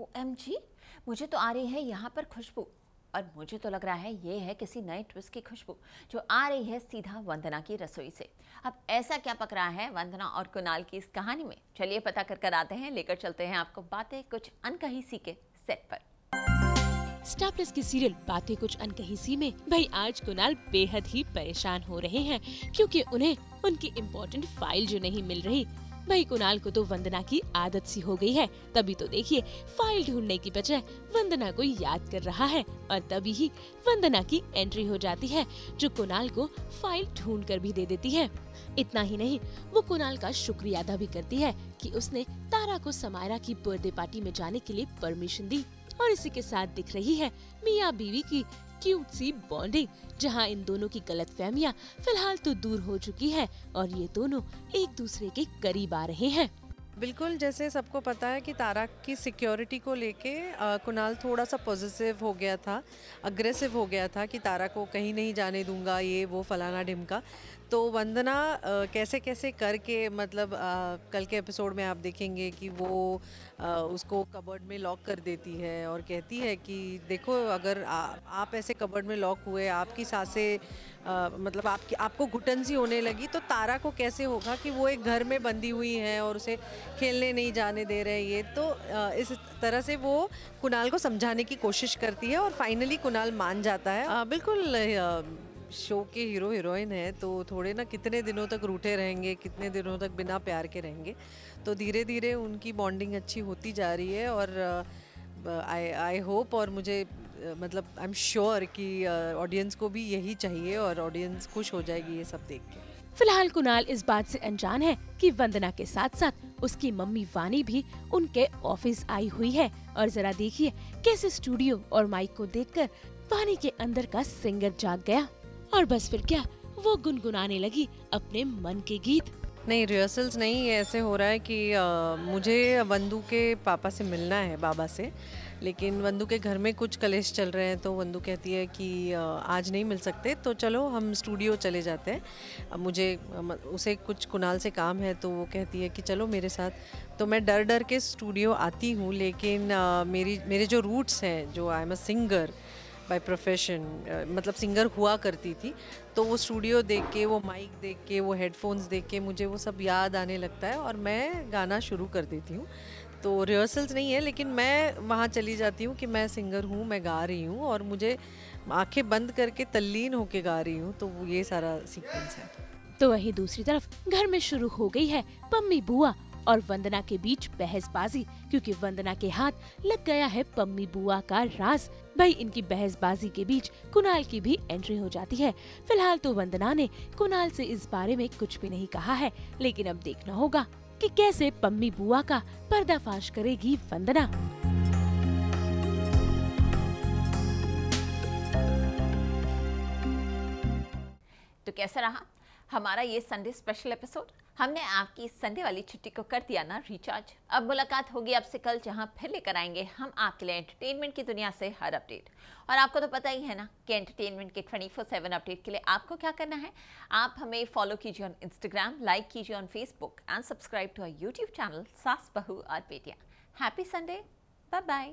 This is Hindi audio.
OMG, मुझे तो आ रही है यहाँ पर खुशबू, और मुझे तो लग रहा है ये है किसी नए ट्विस्ट की खुशबू जो आ रही है सीधा वंदना की रसोई से। अब ऐसा क्या पक रहा है वंदना और कुणाल की इस कहानी में, चलिए पता कर आते हैं। लेकर चलते हैं आपको बातें कुछ अनकही सी के सेट पर। स्टार प्लस की सीरियल बातें कुछ अनकही सी में भाई आज कुणाल बेहद ही परेशान हो रहे हैं, क्योंकि उन्हें उनकी इम्पोर्टेंट फाइल जो नहीं मिल रही। भाई कुणाल को तो वंदना की आदत सी हो गई है, तभी तो देखिए फाइल ढूंढने की बजाय वंदना को याद कर रहा है, और तभी ही वंदना की एंट्री हो जाती है जो कुणाल को फाइल ढूंढ कर भी दे देती है। इतना ही नहीं, वो कुणाल का शुक्रिया अदा भी करती है कि उसने तारा को समायरा की बर्थडे पार्टी में जाने के लिए परमिशन दी। और इसी के साथ दिख रही है मियाँ बीवी की क्यूट सी बॉन्डिंग, जहाँ इन दोनों की गलतफहमियां फिलहाल तो दूर हो चुकी है और ये दोनों एक दूसरे के करीब आ रहे हैं। बिल्कुल, जैसे सबको पता है कि तारा की सिक्योरिटी को लेके कुणाल थोड़ा सा पॉजिटिव हो गया था, अग्रेसिव हो गया था कि तारा को कहीं नहीं जाने दूंगा, ये वो फलाना ढिमका। तो वंदना कैसे कैसे करके, मतलब कल के एपिसोड में आप देखेंगे कि वो उसको कबर्ड में लॉक कर देती है और कहती है कि देखो, अगर आप ऐसे कबर्ड में लॉक हुए, आपकी सांसें मतलब आपको घुटन सी होने लगी, तो तारा को कैसे होगा कि वो एक घर में बंधी हुई है और उसे खेलने नहीं जाने दे रहे। ये तो इस तरह से वो कुणाल को समझाने की कोशिश करती है और फाइनली कुणाल मान जाता है। बिल्कुल, शो के हीरो हीरोइन है तो थोड़े ना कितने दिनों तक रूठे रहेंगे, कितने दिनों तक बिना प्यार के रहेंगे। तो धीरे धीरे उनकी बॉन्डिंग अच्छी होती जा रही है और आई होप, और मुझे मतलब आई एम श्योर कि ऑडियंस को भी यही चाहिए और ऑडियंस खुश हो जाएगी ये सब देख के। फिलहाल कुणाल इस बात से अनजान है कि वंदना के साथ साथ उसकी मम्मी वानी भी उनके ऑफिस आई हुई है। और जरा देखिए कैसे स्टूडियो और माइक को देखकर वानी के अंदर का सिंगर जाग गया, और बस फिर क्या, वो गुनगुनाने लगी अपने मन के गीत। नहीं, रिहर्सल्स नहीं, ये ऐसे हो रहा है कि मुझे वंदू के पापा से मिलना है, बाबा से, लेकिन वंदू के घर में कुछ कलेश चल रहे हैं। तो वंदू कहती है कि आज नहीं मिल सकते, तो चलो हम स्टूडियो चले जाते हैं। मुझे उसे कुछ कुणाल से काम है, तो वो कहती है कि चलो मेरे साथ। तो मैं डर डर के स्टूडियो आती हूँ, लेकिन मेरे जो रूट्स हैं, जो I am a singer by profession, मतलब सिंगर हुआ करती थी, तो वो स्टूडियो देख के, वो माइक देख के, वो हेडफोन्स देख के मुझे वो सब याद आने लगता है और मैं गाना शुरू कर देती हूँ। तो रिहर्सल्स नहीं है, लेकिन मैं वहाँ चली जाती हूँ कि मैं सिंगर हूँ, मैं गा रही हूँ और मुझे आंखें बंद करके तल्लीन होके गा रही हूँ। तो वो ये सारा सीक्वेंस है। तो वहीं दूसरी तरफ घर में शुरू हो गई है पम्मी बुआ और वंदना के बीच बहसबाजी, क्योंकि वंदना के हाथ लग गया है पम्मी बुआ का राज। भाई इनकी बहसबाजी के बीच कुणाल की भी एंट्री हो जाती है। फिलहाल तो वंदना ने कुणाल से इस बारे में कुछ भी नहीं कहा है, लेकिन अब देखना होगा कि कैसे पम्मी बुआ का पर्दाफाश करेगी वंदना। तो कैसा रहा हमारा ये संडे स्पेशल एपिसोड? हमने आपकी संडे वाली छुट्टी को कर दिया ना रिचार्ज। अब मुलाकात होगी आपसे कल, जहां फिर लेकर आएंगे हम आपके लिए एंटरटेनमेंट की दुनिया से हर अपडेट। और आपको तो पता ही है ना कि एंटरटेनमेंट के 24/7 अपडेट के लिए आपको क्या करना है। आप हमें फॉलो कीजिए ऑन इंस्टाग्राम, लाइक कीजिए on Facebook and subscribe to our YouTube channel Saas Bahu aur Betiyan. Happy Sunday, bye bye.